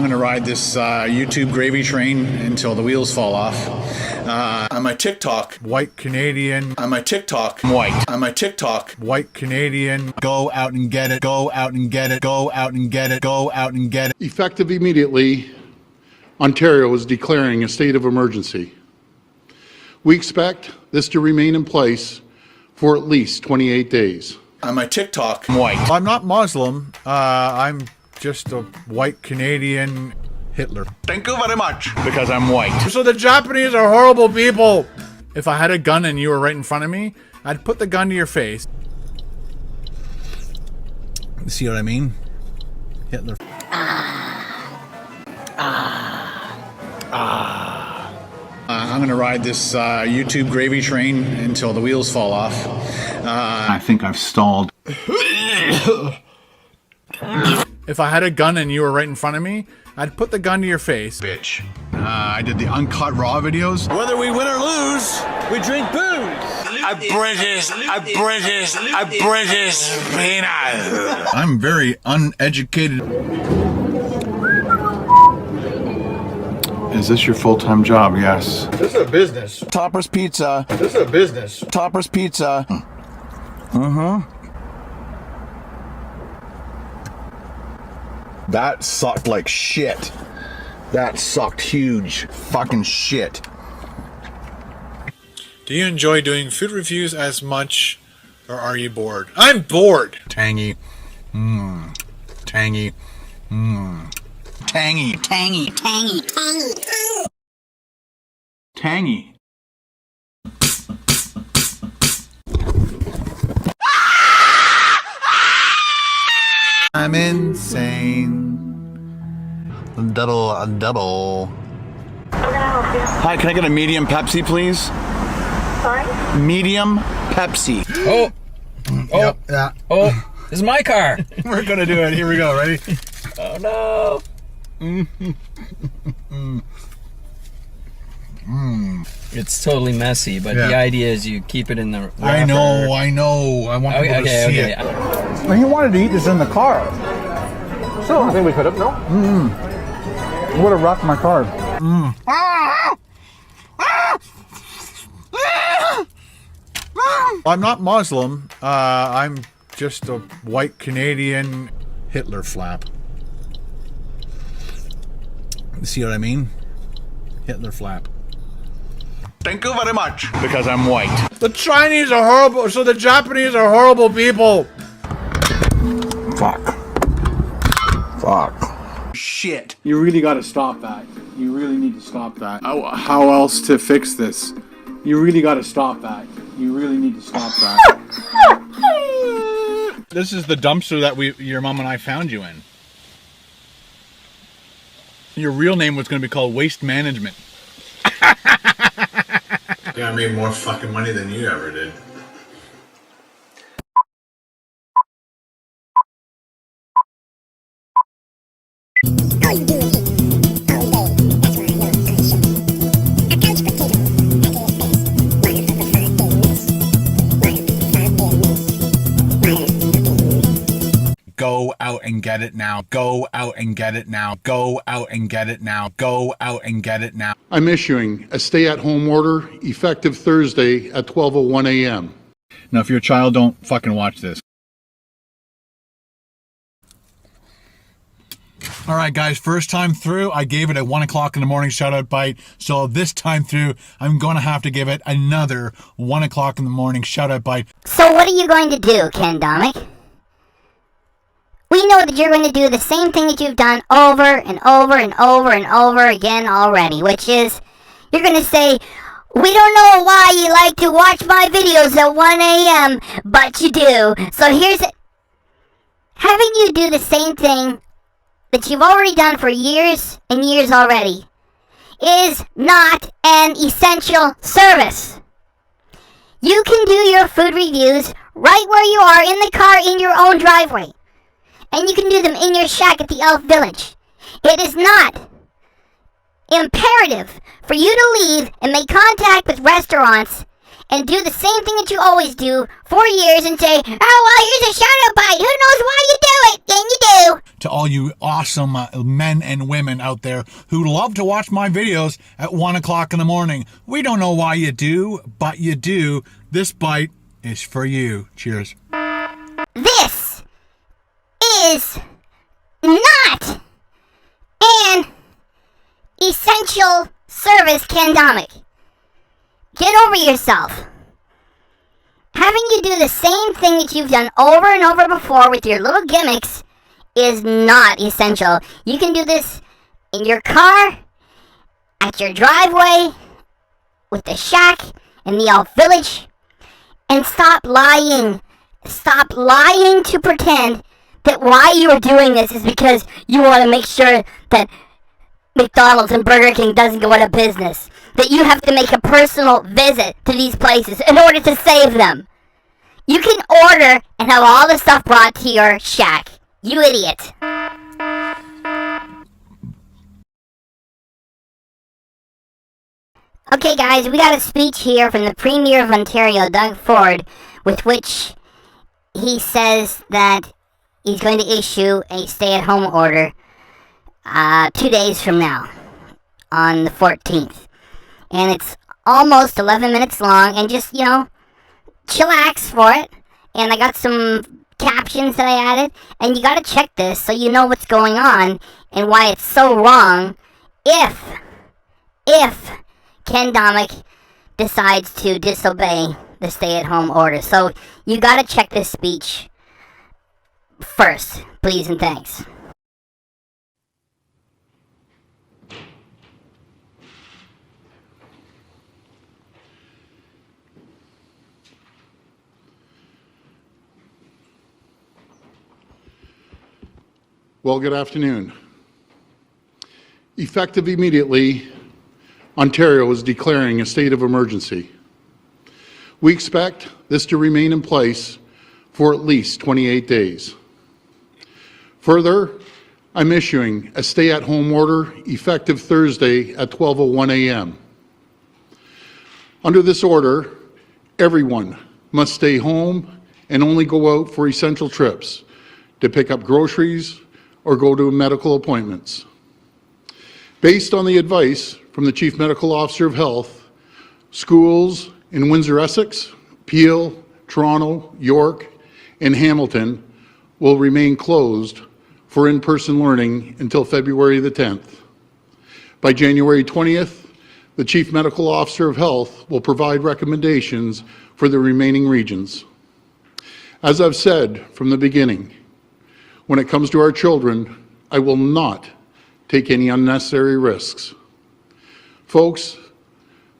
I'm gonna ride this YouTube gravy train until the wheels fall off. On my TikTok, White Canadian. on my TikTok, White. on my TikTok, White Canadian. Go out and get it. Go out and get it. Go out and get it. Go out and get it. Effective immediately, Ontario is declaring a state of emergency. We expect this to remain in place for at least 28 days. on my TikTok, White. I'm not Muslim. I'm just a white Canadian Hitler. Thank you very much. Because I'm white. So the Japanese are horrible people. If I had a gun and you were right in front of me, I'd put the gun to your face. See what I mean? Hitler. I'm gonna ride this YouTube gravy train until the wheels fall off. I think I've stalled. If I had a gun and you were right in front of me, I'd put the gun to your face. Bitch. I did the uncut raw videos. Whether we win or lose, we drink booze. A British peanut. I'm very uneducated. Is this your full-time job? Yes. This is a business. Topper's Pizza. This is a business. Topper's Pizza. That sucked like shit. That sucked huge fucking shit. Do you enjoy doing food reviews as much, or are you bored? I'm bored. Tangy. Tangy. Tangy. Tangy. I'm insane. Double. Hi, can I get a medium Pepsi, please? Sorry? Medium Pepsi. Oh, Yep, yeah. oh, this is my car. We're gonna do it. Here we go. Ready? Oh no. It's totally messy, but Yeah. the idea is you keep it in the wrapper. I know. I want people to see it. Well, he wanted to eat this in the car. So I think we could have, no? Would have rocked my car. I'm not Muslim. I'm just a white Canadian Hitler flap. See what I mean? Hitler flap. Thank you very much. Because I'm white. The Chinese are horrible, so the Japanese are horrible people. Fuck. Shit. You really got to stop that. You really need to stop that. How else to fix this? You really got to stop that. You really need to stop that. This is the dumpster that your mom and I found you in. Your real name was going to be called Waste Management. Yeah, I made more fucking money than you ever did. Go out and get it now. Go out and get it now. Go out and get it now. Go out and get it now. I'm issuing a stay-at-home order effective Thursday at 12:01 a.m. Now, if you're a child, don't fucking watch this. All right, guys, first time through, I gave it a 1 o'clock in the morning shout-out bite. So this time through, I'm going to have to give it another 1 o'clock in the morning shout-out bite. So what are you going to do, Ken Domik? We know that you're going to do the same thing that you've done over and over and over and over again already, which is, you're going to say, we don't know why you like to watch my videos at 1 a.m., but you do. So here's it. Having you do the same thing that you've already done for years and years already is not an essential service. You can do your food reviews right where you are in the car in your own driveway. And you can do them in your shack at the Elf Village. It is not imperative for you to leave and make contact with restaurants and do the same thing that you always do for years and say, oh, well, here's a shout-out bite. Who knows why you do it? Then you do. To all you awesome men and women out there who love to watch my videos at 1 o'clock in the morning. We don't know why you do, but you do. This bite is for you. Cheers. This is not an essential service, Ken Domik. Get over yourself. Having you do the same thing that you've done over and over before with your little gimmicks is not essential. You can do this in your car, at your driveway, with the shack, in the Elf Village, and stop lying. Stop lying to pretend that why you are doing this is because you want to make sure that McDonald's and Burger King doesn't go out of business. That you have to make a personal visit to these places in order to save them. You can order and have all the stuff brought to your shack. You idiot. Okay guys, we got a speech here from the Premier of Ontario, Doug Ford, with which he says that he's going to issue a stay-at-home order 2 days from now, on the 14th. And it's almost 11 minutes long, and just, chillax for it. And I got some captions that I added, and you gotta check this so you know what's going on and why it's so wrong if Ken Domik decides to disobey the stay-at-home order. So you gotta check this speech first, please and thanks. Well, good afternoon. Effective immediately, Ontario is declaring a state of emergency. We expect this to remain in place for at least 28 days. Further, I'm issuing a stay-at-home order effective Thursday at 12:01 a.m. Under this order, everyone must stay home and only go out for essential trips to pick up groceries or go to medical appointments. Based on the advice from the Chief Medical Officer of Health, schools in Windsor, Essex, Peel, Toronto, York, and Hamilton will remain closed for in-person learning until February the 10th. By January 20th, the Chief Medical Officer of Health will provide recommendations for the remaining regions. As I've said from the beginning, when it comes to our children, I will not take any unnecessary risks. Folks,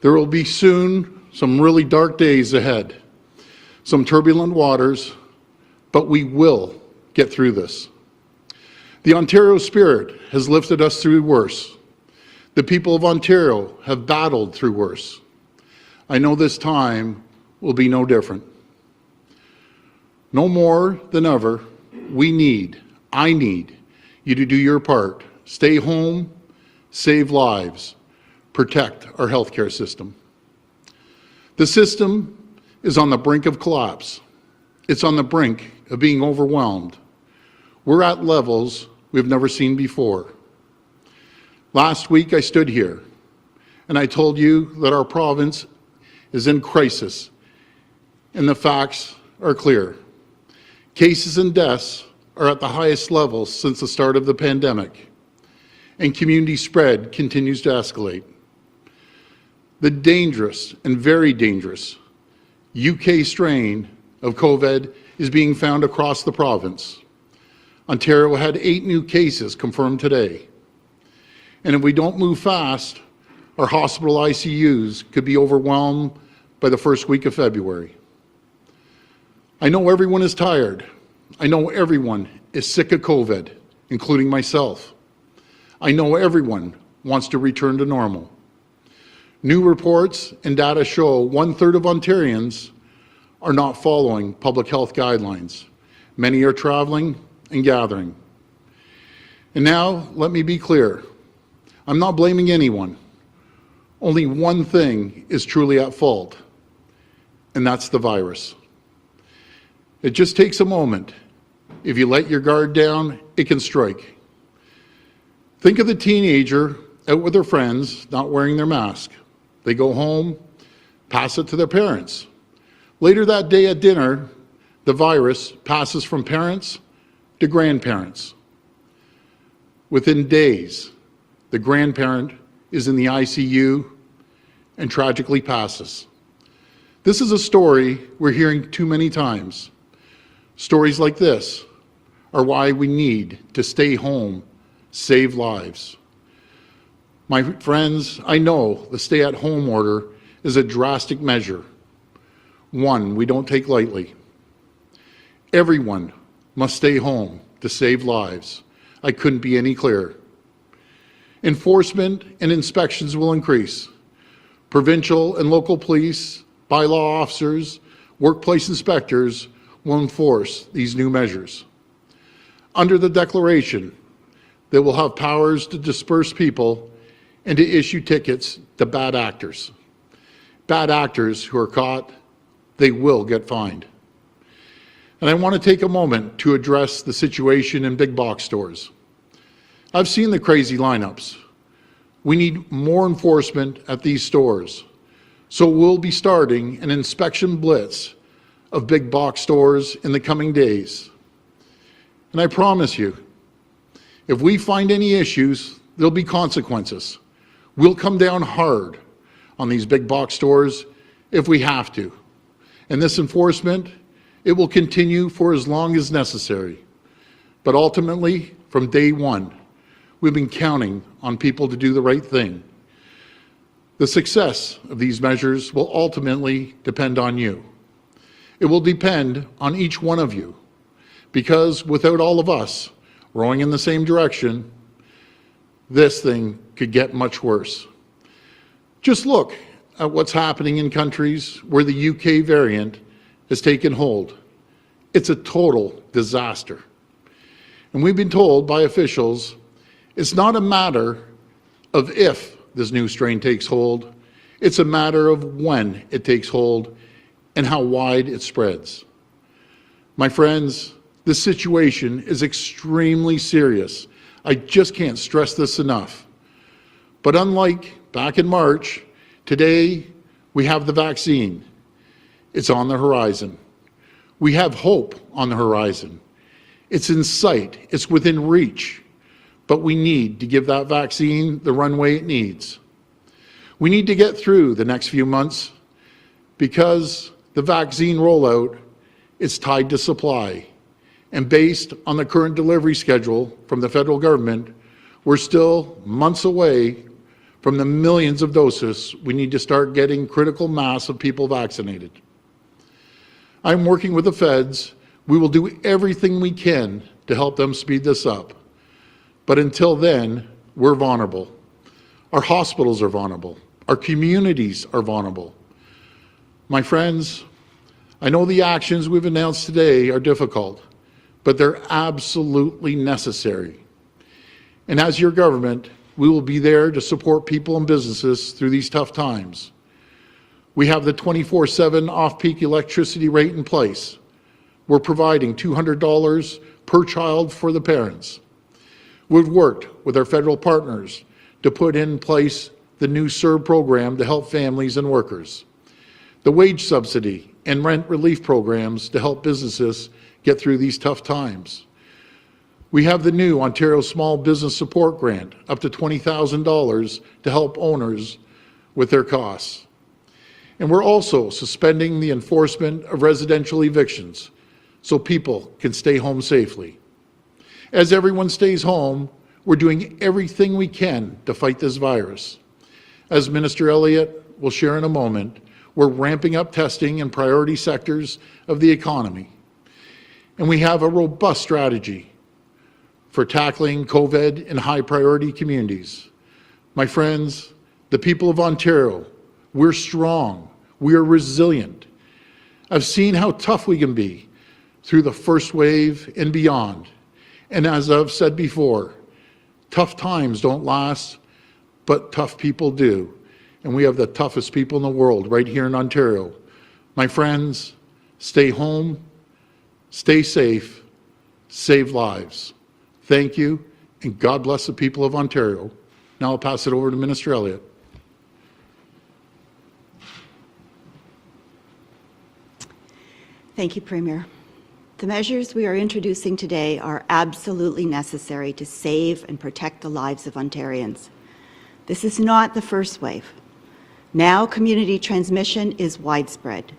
there will be soon some really dark days ahead, some turbulent waters, but we will get through this. The Ontario spirit has lifted us through worse. The people of Ontario have battled through worse. I know this time will be no different. No more than ever, I need you to do your part. Stay home, save lives, protect our healthcare system. The system is on the brink of collapse. It's on the brink of being overwhelmed. We're at levels we've never seen before. Last week I stood here and I told you that our province is in crisis, and the facts are clear. Cases and deaths are at the highest levels since the start of the pandemic, and community spread continues to escalate. The dangerous and very dangerous UK strain of COVID is being found across the province. Ontario had 8 new cases confirmed today. And if we don't move fast, our hospital ICUs could be overwhelmed by the first week of February. I know everyone is tired. I know everyone is sick of COVID, including myself. I know everyone wants to return to normal. New reports and data show 1/3 of Ontarians are not following public health guidelines. Many are traveling and gathering. And now, let me be clear. I'm not blaming anyone. Only one thing is truly at fault. and that's the virus. It just takes a moment. If you let your guard down, it can strike. Think of the teenager out with their friends, not wearing their mask. They go home, pass it to their parents. Later that day at dinner, the virus passes from parents to grandparents. Within days, the grandparent is in the ICU and tragically passes. This is a story we're hearing too many times. Stories like this are why we need to stay home, save lives. My friends, I know the stay-at-home order is a drastic measure, one we don't take lightly. Everyone must stay home to save lives. I couldn't be any clearer. Enforcement and inspections will increase. Provincial and local police, bylaw officers, workplace inspectors will enforce these new measures. Under the declaration, they will have powers to disperse people and to issue tickets to bad actors. Bad actors who are caught, they will get fined. And I want to take a moment to address the situation in big box stores. I've seen the crazy lineups. We need more enforcement at these stores. So we'll be starting an inspection blitz of big box stores in the coming days. And I promise you, if we find any issues, there'll be consequences. We'll come down hard on these big box stores if we have to. And this enforcement, it will continue for as long as necessary. But ultimately, from day one, we've been counting on people to do the right thing. The success of these measures will ultimately depend on you. It will depend on each one of you, because without all of us rowing in the same direction, this thing could get much worse. Just look at what's happening in countries where the UK variant has taken hold. It's a total disaster. And we've been told by officials it's not a matter of if this new strain takes hold, it's a matter of when it takes hold and how wide it spreads. My friends, this situation is extremely serious. I just can't stress this enough. But unlike back in March, today we have the vaccine. It's on the horizon. We have hope on the horizon. It's in sight, it's within reach, but we need to give that vaccine the runway it needs. We need to get through the next few months because the vaccine rollout is tied to supply. And based on the current delivery schedule from the federal government, we're still months away from the millions of doses we need to start getting critical mass of people vaccinated. I'm working with the feds. We will do everything we can to help them speed this up. But until then, we're vulnerable. Our hospitals are vulnerable. Our communities are vulnerable. My friends, I know the actions we've announced today are difficult, but they're absolutely necessary. And as your government, we will be there to support people and businesses through these tough times. We have the 24/7 off-peak electricity rate in place. We're providing $200 per child for the parents. We've worked with our federal partners to put in place the new CERB program to help families and workers, the wage subsidy and rent relief programs to help businesses get through these tough times. We have the new Ontario Small Business Support Grant, up to $20,000 to help owners with their costs. And we're also suspending the enforcement of residential evictions so people can stay home safely. As everyone stays home, we're doing everything we can to fight this virus. As Minister Elliott will share in a moment, we're ramping up testing in priority sectors of the economy. And we have a robust strategy for tackling COVID in high priority communities. My friends, the people of Ontario, we're strong, we are resilient. I've seen how tough we can be through the first wave and beyond. And as I've said before, tough times don't last, but tough people do. And we have the toughest people in the world right here in Ontario. My friends, stay home, stay safe, save lives. Thank you, and God bless the people of Ontario. Now I'll pass it over to Minister Elliott. Thank you, Premier. The measures we are introducing today are absolutely necessary to save and protect the lives of Ontarians. This is not the first wave. Now community transmission is widespread.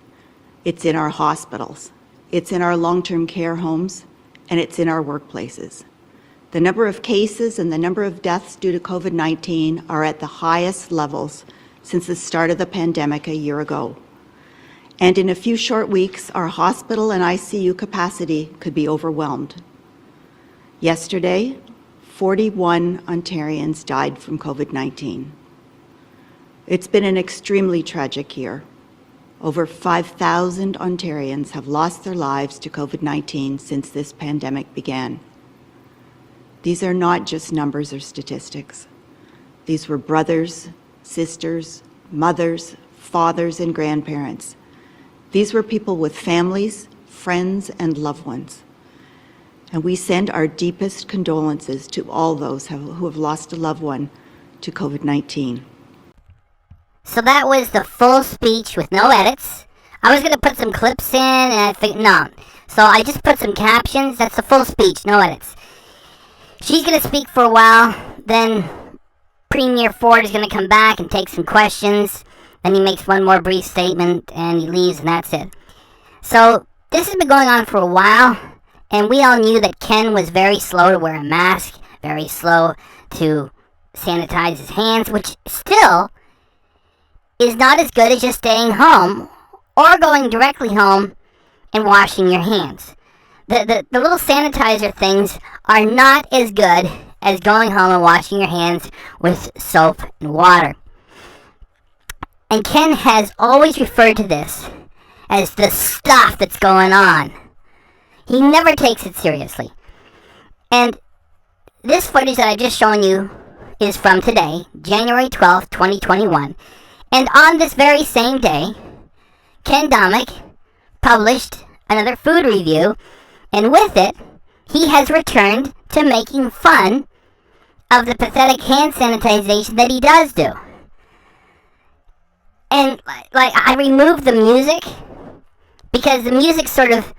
It's in our hospitals, it's in our long-term care homes, and it's in our workplaces. The number of cases and the number of deaths due to COVID-19 are at the highest levels since the start of the pandemic a year ago. And in a few short weeks, our hospital and ICU capacity could be overwhelmed. Yesterday, 41 Ontarians died from COVID-19. It's been an extremely tragic year. Over 5,000 Ontarians have lost their lives to COVID-19 since this pandemic began. These are not just numbers or statistics. These were brothers, sisters, mothers, fathers, and grandparents. These were people with families, friends, and loved ones. And we send our deepest condolences to all those who have lost a loved one to COVID-19. So that was the full speech with no edits. I was going to put some clips in, and I think, no. So I just put some captions. That's the full speech, no edits. She's going to speak for a while. Then Premier Ford is going to come back and take some questions. Then he makes one more brief statement, and he leaves, and that's it. So this has been going on for a while, and we all knew that Ken was very slow to wear a mask, very slow to sanitize his hands, which still is not as good as just staying home or going directly home and washing your hands. The little sanitizer things are not as good as going home and washing your hands with soap and water. And Ken has always referred to this as the stuff that's going on. He never takes it seriously. And this footage that I've just shown you is from today, January 12th, 2021. And on this very same day, Ken Domik published another food review, and with it, he has returned to making fun of the pathetic hand sanitization that he does do. And, I removed the music, because the music sort of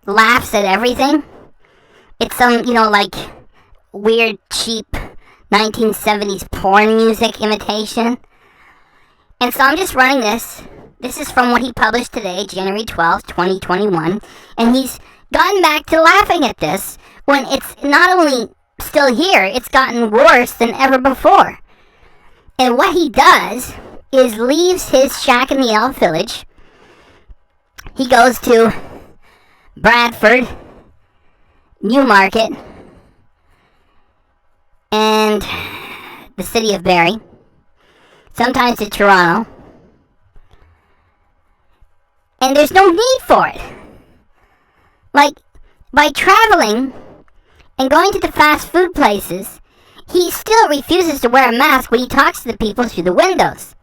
laughs at everything. It's some, weird, cheap 1970s porn music imitation. And so I'm just running this. This is from what he published today, January 12th, 2021. And he's gotten back to laughing at this when it's not only still here, it's gotten worse than ever before. And what he does is leaves his shack in the Elf Village. He goes to Bradford, Newmarket, and the city of Barrie. Sometimes to Toronto. And there's no need for it. By traveling and going to the fast food places, he still refuses to wear a mask when he talks to the people through the windows.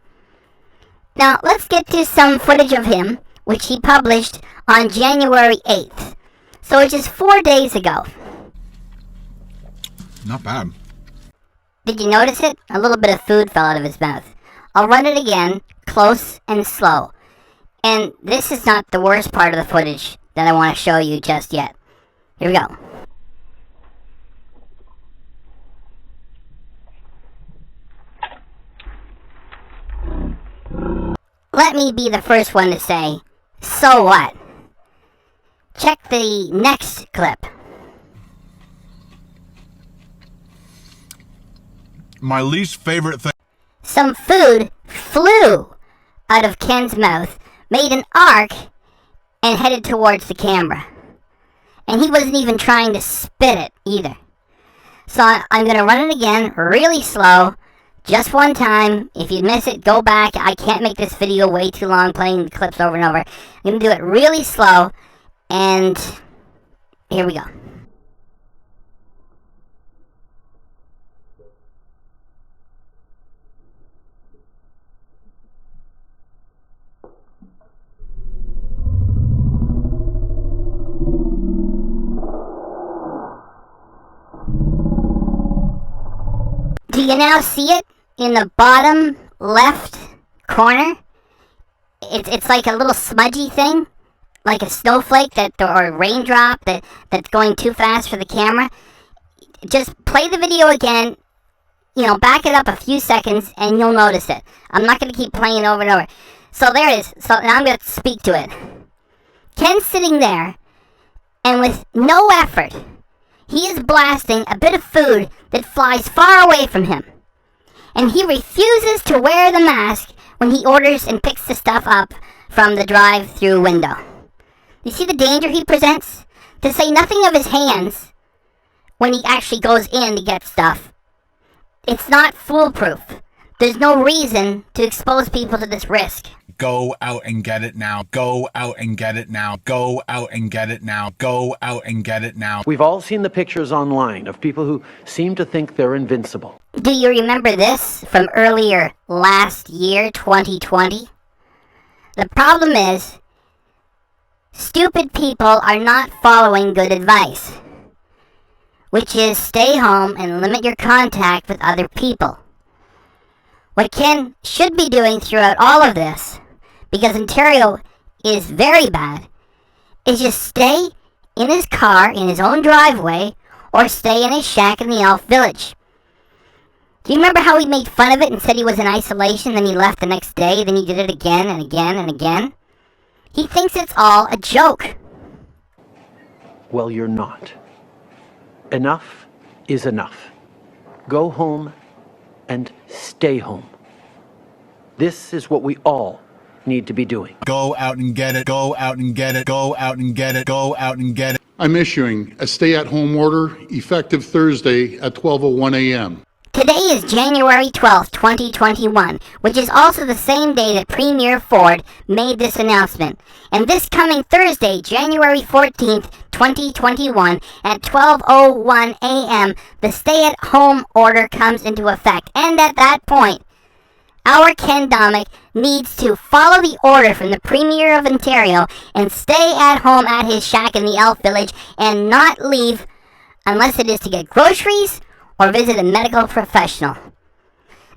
Now, let's get to some footage of him, which he published on January 8th. So it's just 4 days ago. Not bad. Did you notice it? A little bit of food fell out of his mouth. I'll run it again, close and slow. And this is not the worst part of the footage that I want to show you just yet. Here we go. Let me be the first one to say, so what? Check the next clip. My least favorite thing. Some food flew out of Ken's mouth, made an arc, and headed towards the camera. And he wasn't even trying to spit it either. So I'm going to run it again, really slow, just one time. If you miss it, go back. I can't make this video way too long playing the clips over and over. I'm going to do it really slow, and here we go. you now see it in the bottom left corner? It's like a little smudgy thing, like a snowflake or a raindrop that's going too fast for the camera. Just play the video again, back it up a few seconds, and you'll notice it. I'm not going to keep playing over and over. So there it is. So now I'm going to speak to it. Ken's sitting there, and with no effort, he is blasting a bit of food that flies far away from him. And he refuses to wear the mask when he orders and picks the stuff up from the drive-through window. You see the danger he presents? To say nothing of his hands when he actually goes in to get stuff. It's not foolproof. There's no reason to expose people to this risk. Go out and get it now. Go out and get it now. Go out and get it now. Go out and get it now. We've all seen the pictures online of people who seem to think they're invincible. Do you remember this from earlier last year, 2020? The problem is, stupid people are not following good advice, which is stay home and limit your contact with other people. What Ken should be doing throughout all of this, because Ontario is very bad, is just stay in his car, in his own driveway, or stay in his shack in the Elf Village. Do you remember how he made fun of it and said he was in isolation, then he left the next day, then he did it again and again and again? He thinks it's all a joke. Well, you're not. Enough is enough. Go home and stay home. This is what we all need to be doing. Go out and get it. Go out and get it. Go out and get it. Go out and get it. I'm issuing a stay-at-home order effective Thursday at 12:01 a.m. Today is January 12th, 2021, which is also the same day that Premier Ford made this announcement. And this coming Thursday, January 14th, 2021, at 12:01 a.m., the stay-at-home order comes into effect. And at that point, our Ken Domik needs to follow the order from the Premier of Ontario and stay at home at his shack in the Elf Village and not leave unless it is to get groceries or visit a medical professional.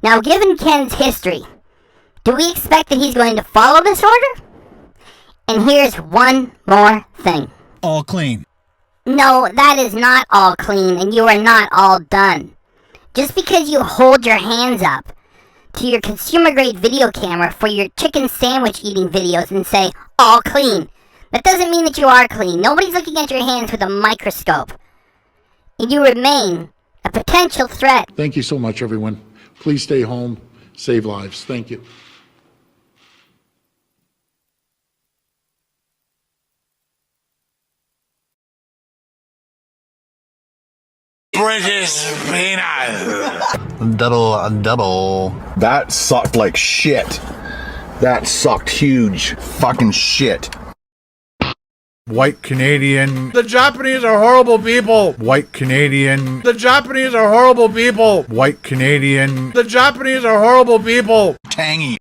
Now, given Ken's history, do we expect that he's going to follow this order? And here's one more thing. All clean. No, that is not all clean, and you are not all done. Just because you hold your hands up to your consumer-grade video camera for your chicken sandwich eating videos and say, all clean, that doesn't mean that you are clean. Nobody's looking at your hands with a microscope. And you remain a potential threat. Thank you so much, everyone. Please stay home, save lives. Thank you. British peanut. Double. That sucked like shit. That sucked huge fucking shit. White Canadian. The Japanese are horrible people. White Canadian. The Japanese are horrible people. White Canadian. The Japanese are horrible people. Tangy.